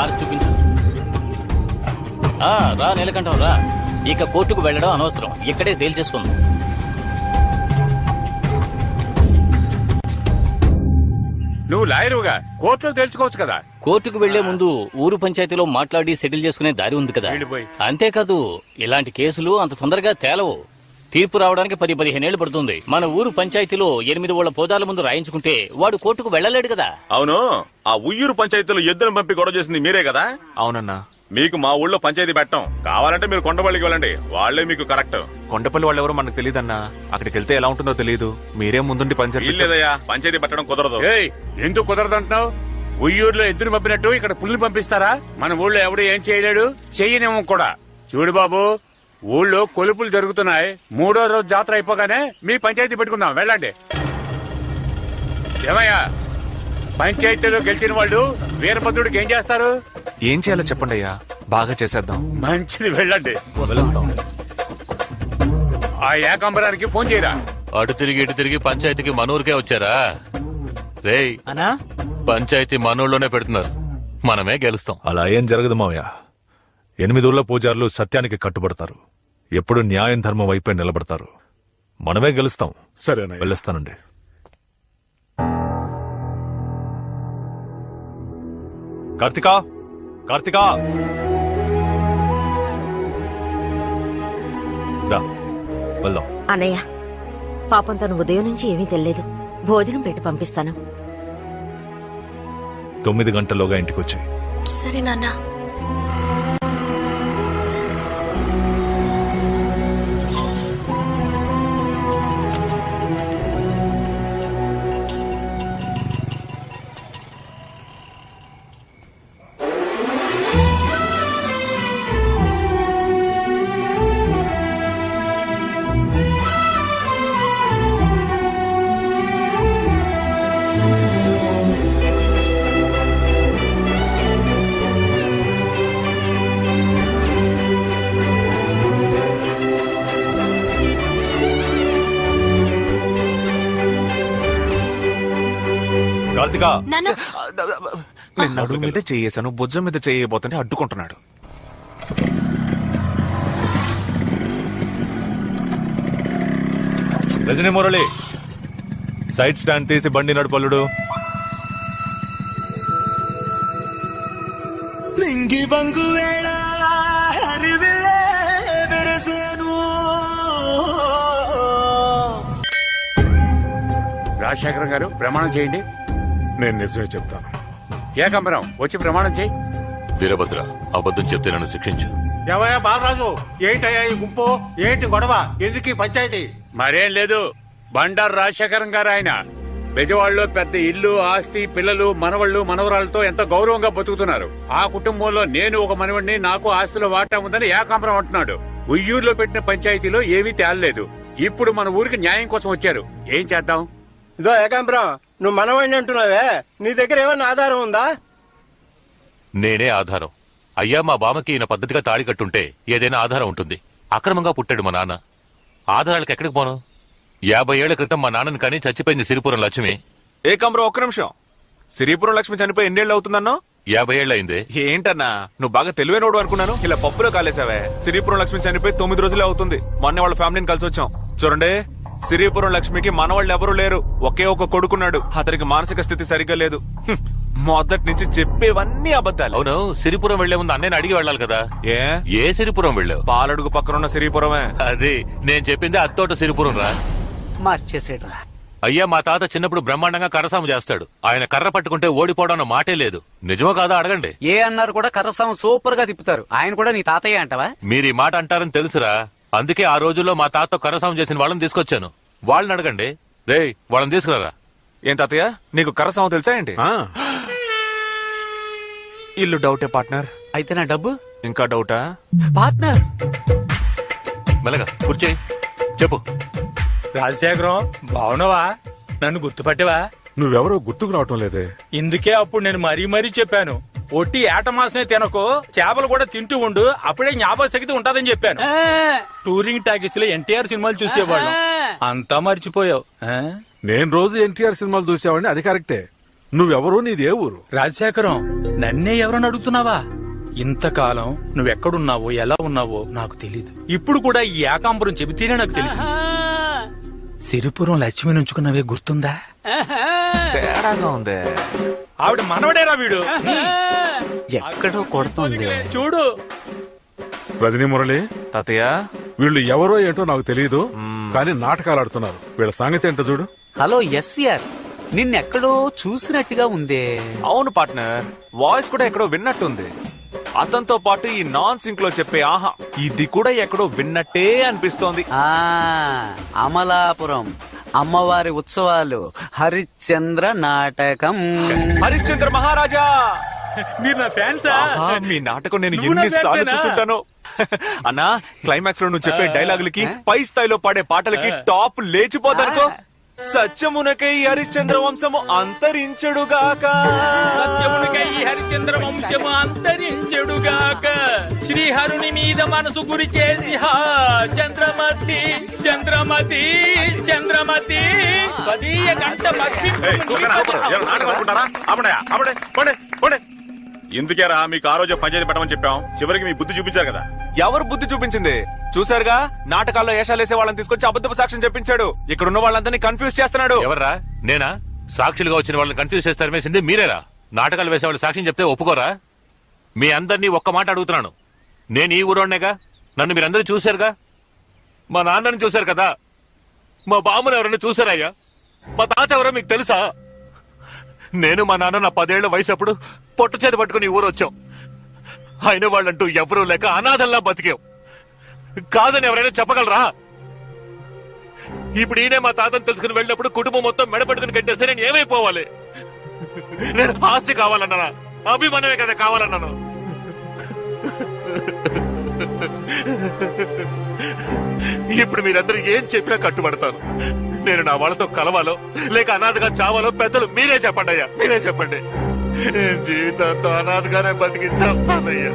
మార్చి చూపించు. రా నీలకంఠం రా. ఇక కోర్టుకు వెళ్ళడం అనవసరం, ఇక్కడే తేల్చేసుకుందాం. నువ్వు లాయరుగా కోర్టులో తేల్చుకోవచ్చు కదా. కోర్టుకు వెళ్లే ముందు ఊరు పంచాయతీలో మాట్లాడి సెటిల్ చేసుకునే దారి ఉంది కదా. అంతేకాదు ఇలాంటి కేసులు అంత తొందరగా తేలవు. తీర్పు రావడానికి 10-15 ఏళ్లు పడుతుంది. మన ఊరు పంచాయతీలో 8 ఊళ్ళ పోదాల ముందు రాయించుకుంటే వాడు కోర్టుకు వెళ్ళలేడు కదా. అవును, ఆ ఉయ్యూరు పంచాయతీలో ఎద్దును పంపి గొడవ చేసింది మీరే కదా. అవునన్నా. మీకు మా ఊళ్ళో పంచాయతీ పెట్టం. కావాలంటే మీరు కొండపల్లికి వెళ్ళండి, వాళ్లే మీకు కరెక్ట్. కొండపల్లి వాళ్ళు ఎవరో మనకు తెలియదన్నా. అక్కడికి వెళ్తే ఎలా ఉంటుందో తెలియదు. మీరే ముందుండి పంచాయతీ. లేదయ్యా, పంచాయతీ పెట్టడం కుదరదు. ఎందుకు కుదరదు అంటున్నావు? ఉయ్యూరులో ఎద్దును పంపినట్టు ఇక్కడ పుల్లు పంపిస్తారా? మన ఊళ్ళో ఎవడు ఏం చేయలేడు, చెయ్యనేమో కూడా. చూడు బాబు, ఊళ్ళో కొలుపులు జరుగుతున్నాయి. 3వ రోజు జాతర అయిపోగానే మీ పంచాయతీ పెట్టుకుందాం, వెళ్ళండి. ఏమయ్యా, పంచాయతీలో గెలిచిన వాళ్ళు వీరభద్రుడికి ఏం చేస్తారు? ఏం చేయాలో చెప్పండి అయ్యా, బాగా చేసేద్దాం. మంచిది, వెళ్ళండి. ఆ ఏకాంబరానికి ఫోన్ చేయరా. అటు తిరిగి ఇటు తిరిగి పంచాయతీకి మనూరికే వచ్చారా? రేయ్ అన్నా, పంచాయతీ మనూర్లోనే పెడుతున్నారు, మనమే గెలుస్తాం. అలా ఏం జరగదు మావయ్య. 8 ఊళ్ళ పూజారులు సత్యానికి కట్టుబడతారు. ఎప్పుడు న్యాయం ధర్మం వైపే నిలబడతారు. మనమే గెలుస్తాం. సరేనా, వెళ్ళొస్తానండి. కార్తికా, కార్తికా, రా వెళ్దాం. అన్నయ్య, పాపం తను ఉదయం నుంచి ఏమీ తెలియదు. భోజనం పెట్టి పంపిస్తాను. 9 గంటల్లోగా ఇంటికొచ్చి. సరే నాన్న. కార్తికా, నాన్న, నేను నడుము మీద చేయేశాను, భుజం మీద చేయబోతుంటే అడ్డుకుంటున్నాడు. రజనీ మురళి, సైడ్ స్టాండ్ తీసి బండి నడుపల్లుడు. రాజశేఖరం గారు ప్రమాణం చేయండి. నేను నిజమే చెప్తాను. ఏకాంబరం వచ్చి ప్రమాణం చేయి. వీరభద్ర, అబద్ధం చెప్తే నన్ను శిక్షించు. ఎవయా బాలరాజు, ఏంటయ్యా ఈ గుంపు, ఏంటి గొడవ, ఎందుకు ఈ పంచాయతీ? మరేం లేదు, బండారు రాజశేఖరం గారు ఆయన బెజవాడలో పెద్ద ఇల్లు, ఆస్తి, పిల్లలు, మనవళ్లు, మనవరాలతో ఎంతో గౌరవంగా బతుకుతున్నారు. ఆ కుటుంబంలో నేను ఒక మనవడిని, నాకు ఆస్తిలో వాటా ఉందని ఏకాంబరం అంటున్నాడు. ఉయ్యూరులో పెట్టిన పంచాయతీలో ఏమీ తేలలేదు. ఇప్పుడు మన ఊరికి న్యాయం కోసం వచ్చారు. ఏం చేద్దాం? ఇదో ఏకాంబరం, నువ్వు మనవాడిని అంటున్నావే, నీ దగ్గర ఏమన్నా ఆధారం ఉందా? నేనే ఆధారం. అయ్యా, మా బామకి ఈయన పద్ధతిగా తాళి కట్టుంటే ఏదైనా ఆధారం ఉంటుంది. అక్రమంగా పుట్టాడు మా నాన్న. ఆధారాలకు ఎక్కడికి పోను? 50 ఏళ్ల క్రితం మా నాన్నని కానీ చచ్చిపోయింది సిరిపురం లక్ష్మి. ఏకాంబరం, ఒక్క నిమిషం. సిరిపురం లక్ష్మి చనిపోయి ఎన్నేళ్ళు అవుతుందన్నో? 50 ఏళ్ళు అయింది. ఏంటన్నా, నువ్వు బాగా తెలివైనోడు అనుకున్నాను. ఇలా పప్పులో కాలేసావే. సిరిపురం లక్ష్మి చనిపోయి 9 రోజులే అవుతుంది. మొన్న వాళ్ళ ఫ్యామిలీని కలిసి వచ్చాం. చూడండి, సిరిపురం లక్ష్మికి మనవాళ్ళు ఎవరూ లేరు. ఒకే ఒక కొడుకున్నాడు. అతనికి మానసిక స్థితి సరిగ్గా లేదు. మొదటి నుంచి చెప్పేవన్నీ అబద్ధాలు. అవును, సిరిపురం వెళ్లే ముందు అన్నయ్యని అడిగి వెళ్ళాలి కదా. ఏ సిరిపురం వెళ్ళావు? పాలడుగు పక్కనున్న సిరిపురమే. అది నేను చెప్పింది అత్తోట సిరిపురం రా. మార్చేసేట్రా. అయ్యా, మా తాత చిన్నప్పుడు బ్రహ్మాండంగా కర్రసాము చేస్తాడు. ఆయన కర్ర పట్టుకుంటే ఓడిపోవడం అన్న మాటే లేదు. నిజమో కాదా అడగండి. ఏ అన్నారు కూడా కర్రసాము సూపర్ గా తిప్పుతారు. ఆయన కూడా నీ తాతయ్య అంటవా? మీరు ఈ మాట అంటారని తెలుసురా. అందుకే ఆ రోజుల్లో మా తాత కర్రసాము చేసిన వాళ్ళని తీసుకొచ్చాను. వాళ్ళని అడగండి. రే, వాళ్ళని తీసుకురారా. ఏం తాతయ్య, నీకు కర్రసాము తెలుసా ఏంటి? ఇల్లు డౌటే పార్ట్నర్. అయితే నా డబ్బు ఇంకా డౌటా పార్ట్నర్? మెల్లగా కూర్చోయి, చెప్పు. రాజశేఖరం, బావునవా? నన్ను గుర్తుపట్టవా? నువ్వెవరో గుర్తుకు రావటం లేదే. ఇందుకే అప్పుడు నేను మరీ చెప్పాను, ఒట్టి ఏట మాసమే తినకు, చేపలు కూడా తింటూ ఉండు, అప్పుడే జ్ఞాపక శక్తి ఉంటదని చెప్పాను. టూరింగ్ టాకీస్ లో ఎన్టీఆర్ సినిమాలు చూసేవాళ్ళం, అంతా మర్చిపోయావు. నేను రోజు ఎన్టీఆర్ సినిమాలు చూసేవాడిని, అది కరెక్టే. నువ్వెవరో నీదే ఊరు? రాజశేఖరం, నన్నే ఎవరని అడుగుతున్నావా? ఇంతకాలం నువ్వెక్కడున్నావో ఎలా ఉన్నావో నాకు తెలీదు. ఇప్పుడు కూడా ఈ ఏకాంబరం చెబితేనే నాకు తెలిసింది. సిరిపురం లక్ష్మి నుంచుకున్నవే గుర్తుందా? తేడాగా ఉందే. ఆవిడ మనవడేరా వీడు. ఎక్కడో కొడుతుంది. చూడు. రజనీ మురళి, తాతయ్య, వీళ్ళు ఎవరో ఏంటో నాకు తెలియదు, కానీ నాటకాలు ఆడుతున్నారు. వీళ్ళ సంగతి ఏంటో చూడు. హలో ఎస్విఆర్, నిన్నెక్కడో చూసినట్టుగా ఉందే. అవును పార్ట్నర్, వాయిస్ కూడా ఎక్కడో విన్నట్టుంది. అతనితో పాటు ఈ నాన్ సింక్ లో చెప్పే ఆహా ఇది కూడా ఎక్కడో విన్నట్టే అనిపిస్తోంది. అమలాపురం అమ్మవారి ఉత్సవాలు, హరిశ్చంద్ర నాటకం. హరిశ్చంద్ర మహారాజా, మీరు నా ఫ్యాన్సా? ఆహా, మీ నాటకం నేను నువ్వు నా ఎన్నిసార్లు ఫ్యాన్సేనా? చూసుంటాను. అన్నా, క్లైమాక్స్ లో నువ్వు చెప్పే డైలాగులకి, పై స్థాయిలో పాడే పాటలకి టాప్ లేచిపోతానుకో. సత్యమునకై హరిశ్చంద్ర వంశము అంతరించెడుగాక. సత్యమునికై హరిచంద్ర వంశము అంతరించెడుగాక. శ్రీహరుని మీద మనసు గురి చేసి చంద్రమతి చంద్రమతి చంద్రమతి పదీయ గంట ఏయ్, సూపర్, సూపర్. ఏం నాటకం అనుకుంటారా? ఆపండి, ఆపండి, పోండి, పోండి. ఎందుకేరా మీకు ఆ రోజు పంచాయతీ పెట్టమని చెప్పాం? చివరికి మీ బుద్ధి చూపించారు కదా. ఎవరు బుద్ధి చూపించింది? చూసారుగా, నాటకాల్లో వేషాలేసే వాళ్ళని తీసుకొచ్చి అబద్ధపు సాక్ష్యం చెప్పించాడు. ఇక్కడ ఉన్న వాళ్ళందరినీ కన్ఫ్యూజ్ చేస్తున్నాడు. ఎవర్రా? నేనా? సాక్షులుగా వచ్చిన వాళ్ళని కన్ఫ్యూజ్ చేస్తారు వేసింది మీరేరా? నాటకాలు వేసే వాళ్ళు సాక్ష్యం చెప్తే ఒప్పుకోరా? మీ అందరినీ ఒక్క మాట అడుగుతున్నాను. నేను ఈ ఊరోడ్నేగా, నన్ను మీరందరూ చూశారుగా. మా నాన్నని చూశారు కదా, మా బామ్మను ఎవరైనా చూసారయ్యా? మా తాత ఎవరో మీకు తెలుసా? నేను మా నాన్న నా 10 ఏళ్ల వయసు అప్పుడు పొట్ట చేతి పట్టుకుని ఊరు వచ్చాం. అయిన వాళ్ళంటూ ఎవరూ లేక అనాథల్లా బతికాం. కాదని ఎవరైనా చెప్పగలరా? ఇప్పుడు ఈయనే మా తాతను తెలుసుకుని వెళ్ళినప్పుడు కుటుంబం మొత్తం మెడపట్టుకుని కట్టేస్తే నేను ఏమైపోవాలి? నేను ఆస్తి కావాలన్నానా? అభిమానమే కదా కావాలన్నాను. ఇప్పుడు మీరందరూ ఏం చెప్పినా కట్టుబడతాను. నేను నా వాళ్ళతో కలవాలో లేక అనాథగా చావాలో పెద్దలు మీరే చెప్పండి అయ్యా, మీరే చెప్పండి. జీవితంతో అనాథగానే బతికించేస్తానయ్యా.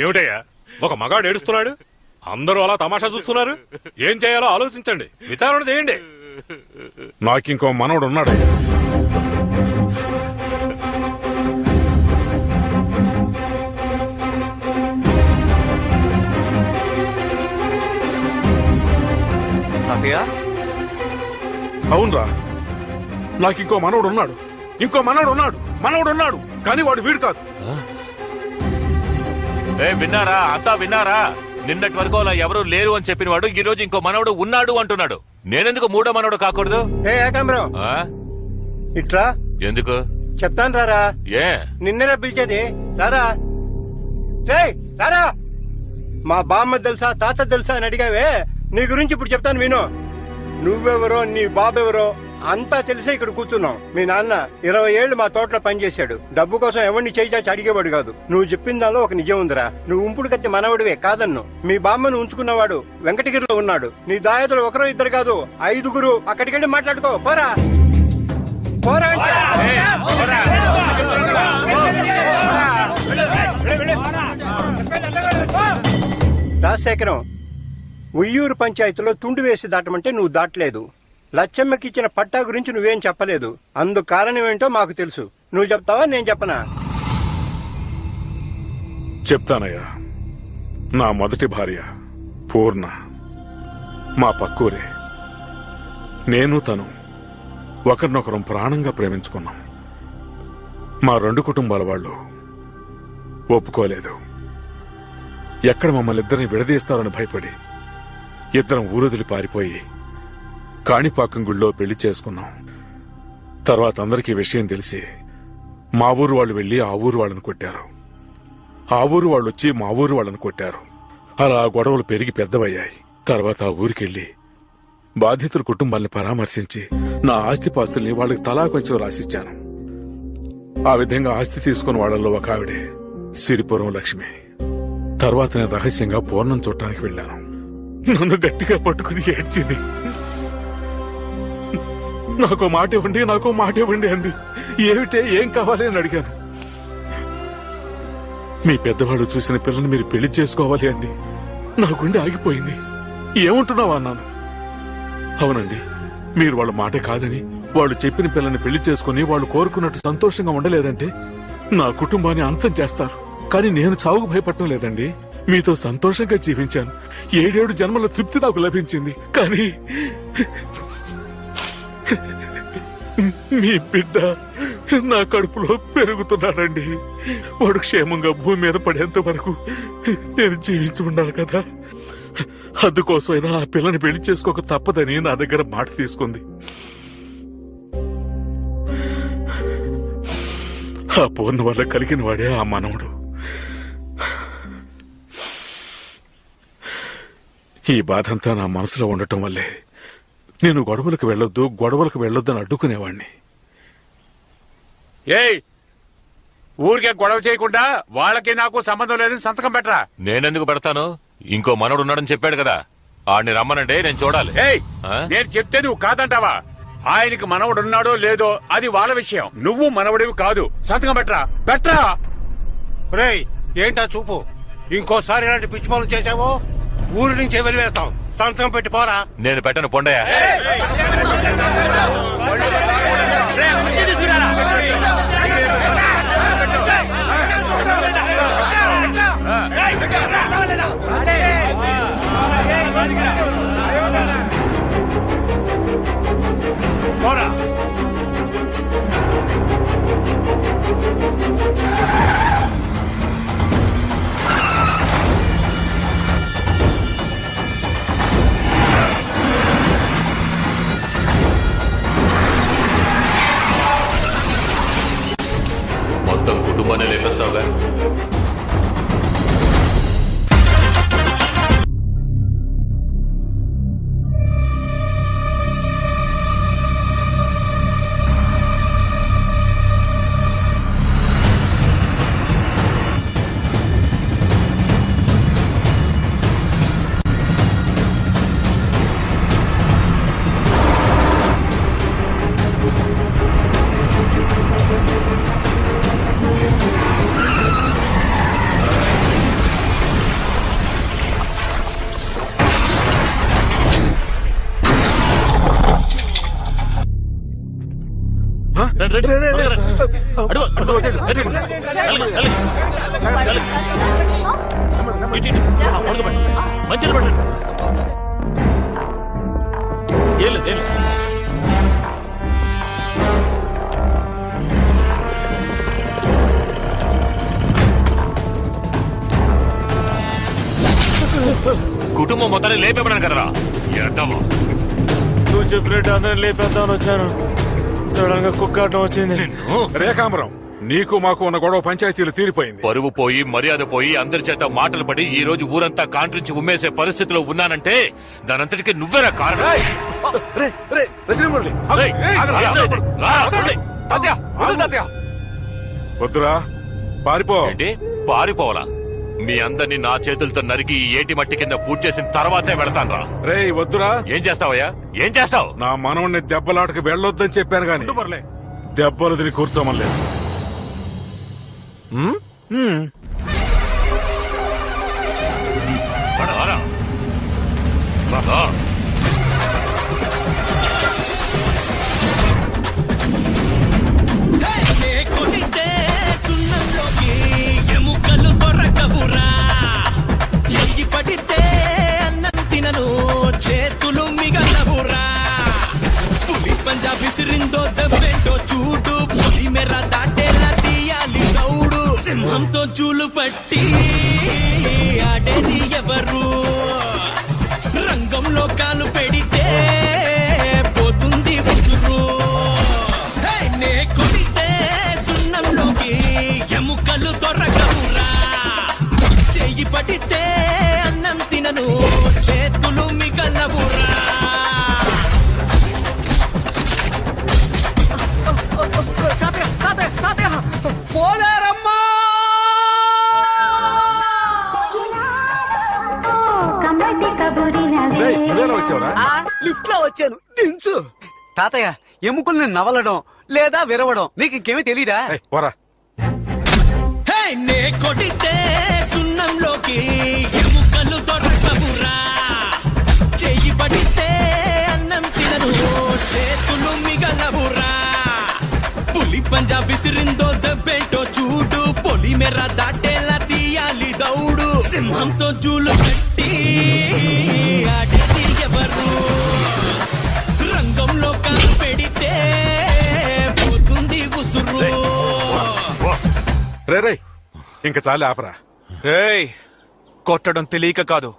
ఏమిటయ్యా, ఒక మగాడు ఏడుస్తున్నాడు, అందరూ అలా తమాషా చూస్తున్నారు. ఏం చేయాలో ఆలోచించండి, విచారణ చేయండి. నాకింకో మనవడు ఉన్నాడు. తాతయ్య, అవునరా, నాకింకో మనవడు ఉన్నాడు. ఇంకో మనవడు ఉన్నాడు, కానీ వాడు వీడు కాదు. విన్నారా? అంతా విన్నారా? నిన్నటి వరకు అలా ఎవరూ లేరు అని చెప్పిన వాడు ఈ రోజు ఇంకో మనవడు ఉన్నాడు అంటున్నాడు. నేనెందుకు మూడో మనవడు కాకూడదు? ఏకాంబరం, ఇట్రా. ఎందుకు చెప్తాను రారా. ఏ నిన్నరా పిలిచేది? రారా, రేయ్ రారా. మా బామ్మ తెలుసా, తాత తెలుసా అని అడిగావే, నీ గురించి ఇప్పుడు చెప్తాను విను. నువ్వెవరో, నీ బాబెవరో అంతా తెలిసే ఇక్కడ కూర్చున్నాం. మీ నాన్న 20 ఏళ్లు మా తోటలో పనిచేశాడు. డబ్బు కోసం ఎవరిని చేయి చాచి అడిగేవాడు కాదు. నువ్వు చెప్పిన దానిలో ఒక నిజం ఉందిరా. నువ్వు ఉంపుడు కత్తి మనవడివే కాదన్ను. మీ బామ్మను ఉంచుకున్నవాడు వెంకటగిరిలో ఉన్నాడు. నీ దాయాదులు ఒకరో ఇద్దరు కాదు, 5గురు. అక్కడికెళ్ళి మాట్లాడుకో. పోరా పోరా. రాజశేఖరం, ఉయ్యూరు పంచాయతీలో తుండు వేసి దాటమంటే నువ్వు దాటలేదు. లచ్చమ్మకిచ్చిన పట్టా గురించి నువ్వేం చెప్పలేదు. అందుకు కారణం ఏంటో మాకు తెలుసు. నువ్వు చెప్తావా, నేను చెప్పనా? చెప్తానయ్యా. నా మొదటి భార్య పూర్ణ మా పక్కూరే. నేను తను ఒకరినొకరం ప్రాణంగా ప్రేమించుకున్నాం. మా 2 కుటుంబాల వాళ్ళు ఒప్పుకోలేదు. ఎక్కడ మమ్మల్ని ఇద్దరిని విడదీస్తారని భయపడి ఇద్దరం ఊరొదిలి పారిపోయి కాణిపాకం గుళ్ళో పెళ్లి చేసుకున్నాం. తర్వాత అందరికీ విషయం తెలిసి మా ఊరు వాళ్ళు వెళ్లి ఆ ఊరు వాళ్ళని కొట్టారు. ఆ ఊరు వాళ్ళు వచ్చి మా ఊరు వాళ్ళని కొట్టారు. అలా గొడవలు పెరిగి పెద్దవయ్యాయి. తర్వాత ఆ ఊరికెళ్లి బాధితుల కుటుంబాల్ని పరామర్శించి నా ఆస్తిపాస్తుల్ని వాళ్ళకి తలా కొంచెం రాసిచ్చాను. ఆ విధంగా ఆస్తి తీసుకున్న వాళ్ళల్లో ఒక ఆవిడే సిరిపురం లక్ష్మి. తర్వాత నేను రహస్యంగా పూర్ణం చూడటానికి వెళ్ళాను. నన్ను గట్టిగా పట్టుకుని ఏడ్చింది. నాకో మాట ఇవ్వండి అంది. ఏమిటే, ఏం కావాలి అని అడిగాను. మీ పెద్దవాడు చూసిన పిల్లని మీరు పెళ్లి చేసుకోవాలి అంది. నా గుండె ఆగిపోయింది. ఏముంటున్నావా అన్నాను. అవునండి, మీరు వాళ్ళ మాట కాదని వాళ్ళు చెప్పిన పిల్లని పెళ్లి చేసుకుని వాళ్ళు కోరుకున్నట్టు సంతోషంగా ఉండలేదంటే నా కుటుంబాన్ని అంతం చేస్తారు. కానీ నేను చావుకు భయపడటం లేదండి. మీతో సంతోషంగా జీవించాను. 7 జన్మల తృప్తి నాకు లభించింది. కానీ మీ బిడ్డ నా కడుపులో పెరుగుతున్నాడండి. వాడు క్షేమంగా భూమి మీద పడేంత వరకు నేను జీవించి ఉండాలి కదా. అందుకోసమైనా ఆ పిల్లని పెళ్లి చేసుకోక తప్పదని నా దగ్గర మాట తీసుకుంది. ఆ పూర్ణ వల్ల కలిగిన వాడే ఆ మనవడు. ఈ బాధంతా నా మనసులో ఉండటం వల్లే నేను గొడవలకు వెళ్ళొద్దు అని అడ్డుకునేవాణ్ణి. ఏయ్, ఊరికే గొడవ చేయకుండా వాళ్ళకి నాకు సంబంధం లేదని సంతకం పెట్టరా. నేనెందుకు పెడతాను? ఇంకో మనోడు ఉన్నాడని చెప్పాడు కదా, ఆడిని రమ్మనంటే నేను చూడాలి. ఏయ్, ఆ? నేను చెప్తే నువ్వు కాదంటావా? ఆయనకి మనవడు ఉన్నాడో లేదో అది వాళ్ళ విషయం. నువ్వు మనవడివి కాదు. సంతకం పెట్టరా. రేయ్, ఏంటా చూపు? ఇంకోసారి ఇలాంటి పిచ్చి పనులు చేసావో ఊరి నుంచే వెలివేస్తాం. సంతకం పెట్టి పోరా. నేను పెట్టను, పొండయ్య. పోరా. మొత్తం కుటుంబాన్ని లేపేస్తావుగా. మంచిగా పడండి. కుటుంబం మొత్తాన్ని లేపేమన్నాను కదరా. ఎడతావా? నువ్వు చెప్పినట్టు అందరిని లేపేద్దామని వచ్చాను. సడన్ గా కుక్కాటం వచ్చింది. రేఖాంబరం, నీకు మాకు ఉన్న గొడవ పంచాయతీలు తీరిపోయింది. పరువు పోయి మర్యాద పోయి అందరి చేత మాటలు పడి ఈ రోజు ఊరంతా కాంట్రించి ఉమ్మేసే పరిస్థితిలో ఉన్నానంటే దానంతటికి నువ్వేరా కారణం. వద్దురా, పారిపో. ఏంటి పారిపోవాలా? మీ అందరినీ నా చేతులతో నరికి ఈ ఏటి మట్టి కింద పూజ చేసిన తర్వాతే వెళతాను రా. రేయ్ వద్దురా. ఏం చేస్తావయ్యా? ఏం చేస్తావు? నా మనవణ్ణి దెబ్బలాటకు వెళ్ళొద్దని చెప్పాను గాని దెబ్బలు తిని కూర్చోమలేదు. ఎముకలు దొరకవురా. చెయ్యి పడితే అన్నం తినను, చేతులు మిగలవురా. పులి పంజా విసిరిందో దెబ్బేంటో చూడు. పులి మెర దాటేలా తీయాలి గౌడు. సింహంతో చూలు పట్టి ఆడేది ఎవరు? రంగంలో కాలు పెడితే పోతుంది ఉసురు. నే కొడితే సున్నంలోకి ఎముకలు దొరకవురా. చెయ్యి పడితే అన్నం తినను, చేతులు మిగలవురా. లిఫ్ట్ లో వచ్చాను, దించు. తాతయ్య, ఎముకల్ని నవలడం లేదా విరవడం నీకు ఇంకేమీ తెలీదా? నే కొడితే సున్నంలోకి ఎముకలు దొరకవురా. చెయ్యి పడితే అన్నం పంజా విసిరిందో దెబ్బేంటో చూడు పొలిమేర దాటేలా తీయాలి దౌడు సింహంతో జూలు కట్టి ఆడేది ఎవరు రంగంలో కాలు పెడితే పోతుంది ఉసురు రే ఇంకా చాలు ఆపరా. ఏయ్ కొట్టడం తెలియక కాదు,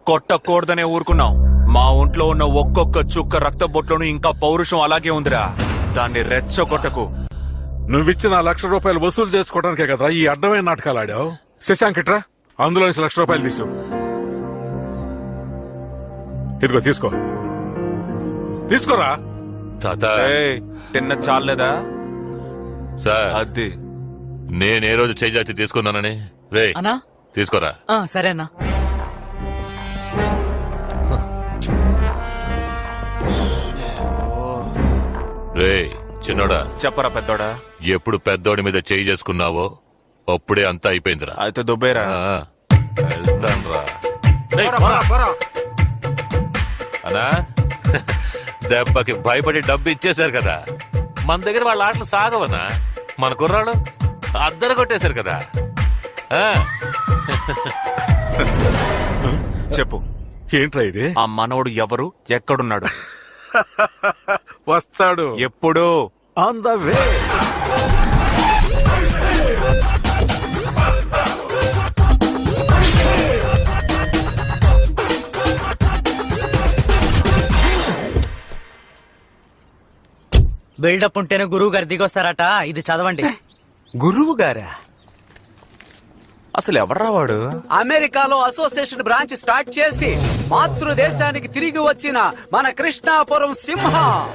కొట్టకూడదనే ఊరుకున్నాం. మా ఒంట్లో ఉన్న ఒక్కొక్క చుక్క రక్త బొట్లోనూ ఇంకా పౌరుషం అలాగే ఉందిరా. దాన్ని రెచ్చగొట్టకు. నువ్విచ్చిన ₹1,00,000 వసూలు చేసుకోవడానికే కదరా ఈ అడ్డమైన నాటకాలు ఆడావు. శశాంక్ ఇట్రా, అందులో నుంచి ₹1,00,000 తీసు. ఇదిగో తీసుకోరా. తాత ఏయ్, తిన్న చాలేదా? సార్ అది నేనే రోజు చేజాతి తీసుకున్నానని రే అన్నా తీసుకోరా. సరేనా. రే చిన్నోడా, చెప్పరా పెద్దోడా. ఎప్పుడు పెద్దోడి మీద చేయి చేసుకున్నావో అప్పుడే అంతా అయిపోయిందిరా. అయితే దుబ్బేరా. వెళ్తాన్రా. అనా దెబ్బకి భయపడి డబ్బు ఇచ్చేశారు కదా, మన దగ్గర వాళ్ళ ఆటలు సాగవనా? మన కుర్రాడు అద్దరు కొట్టేశారు కదా. చెప్పు, ఏంట్రా ఇది? ఆ మనవడు ఎవరు, ఎక్కడున్నాడు? వస్తాడు. ఎప్పుడు? On the way. బిల్డప్ ఉంటేనే గురువు గారు దిగొస్తారట, ఇది చదవండి. గురువు గారా? అసలు ఎవర్రా వాడు? అమెరికాలో అసోసియేషన్ బ్రాంచ్ స్టార్ట్ చేసి మాతృదేశానికి తిరిగి వచ్చిన మన కృష్ణాపురం సింహం.